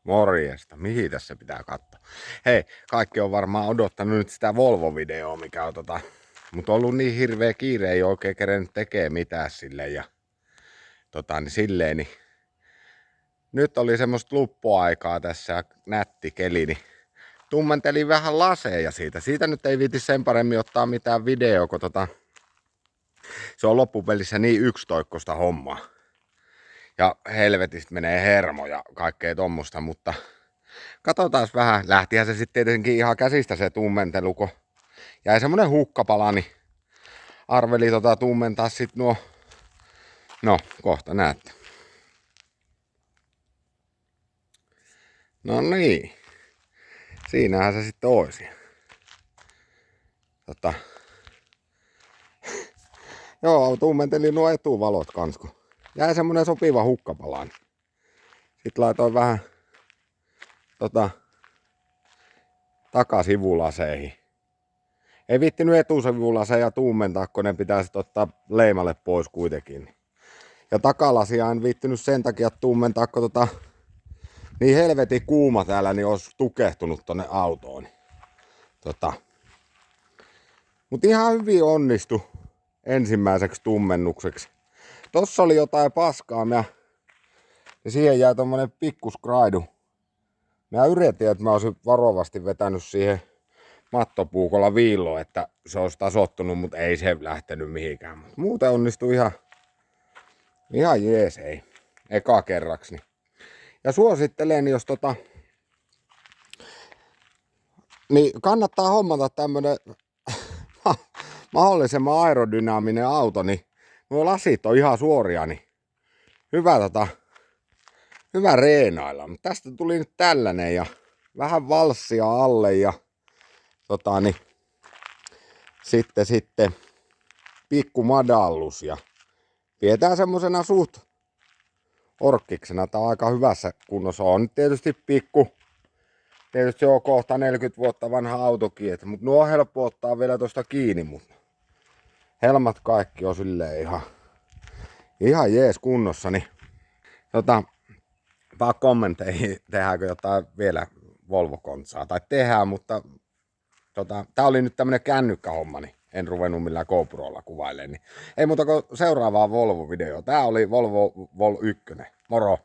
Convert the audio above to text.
Morjesta. Mihin tässä pitää katsoa? Hei, kaikki on varmaan odottanut nyt sitä Volvo-videoa, mikä on mutta on ollut niin hirveä kiire, ei oikein kerennyt tekee mitään silleen ja niin silleen, niin nyt oli semmoista luppuaikaa tässä ja nätti keli, niin tummentelin vähän laseja siitä. Siitä nyt ei viiti sen paremmin ottaa mitään videoa, kun se on loppupelissä niin yksitoikkoista hommaa. Ja helvetistä menee hermo ja kaikkea tommosta, mutta katsotaan vähän. Lähtihän se sitten tietenkin ihan käsistä se tummentelu, kun jäi semmonen hukkapala, niin arveli tummentaa sit nuo. No, kohta näette. No niin. Siinähän se sitten oisi. Joo, tummentelin nuo etuvalot kans, kun jäi semmonen sopiva hukkapala. Sitten laitoin vähän takasivulaseihin. Ei viittinyt etusivulaseja tuumentaa, kun ne pitää sit ottaa leimalle pois kuitenkin. Ja takalasia en viittinyt sen takia tuumentaa, kun niin helvetin kuuma täällä, niin olisi tukehtunut tonne autoon. Mut ihan hyvin onnistu ensimmäiseksi tummennukseksi. Tossa oli jotain paskaa ja siihen jäi tommonen pikkuskraidu. Mä yritin, että mä olisin varovasti vetänyt siihen mattopuukolla viilloon, että se olisi tasottunut, mutta ei se lähtenyt mihinkään. Mut muuten onnistui ihan jees, ei. Eka kerraksi. Ja suosittelen, jos niin kannattaa hommata tämmönen mahdollisimman aerodynaaminen auto, niin nuo lasit on ihan suoria, niin hyvä reenailla. Mutta tästä tuli nyt tällainen ja vähän valssia alle ja niin sitten pikku madallus ja pidetään semmosena suht orkkiksena. Tää on aika hyvässä kunnossa. On nyt tietysti tietysti on kohta 40 vuotta vanha autokin, mutta nuo on helppo ottaa vielä tosta kiinni, mutta helmat kaikki on silleen ihan jees kunnossa, niin vaan kommentteihin, tehdäänkö jotain vielä Volvo-kontsaa, tai tehdään, mutta tää oli nyt tämmönen kännykkähomma, niin en ruvennut millään GoProlla kuvailemaan, niin ei muuta kuin seuraavaa Volvo-videoa. Tää oli Volvo Vol 1. Moro!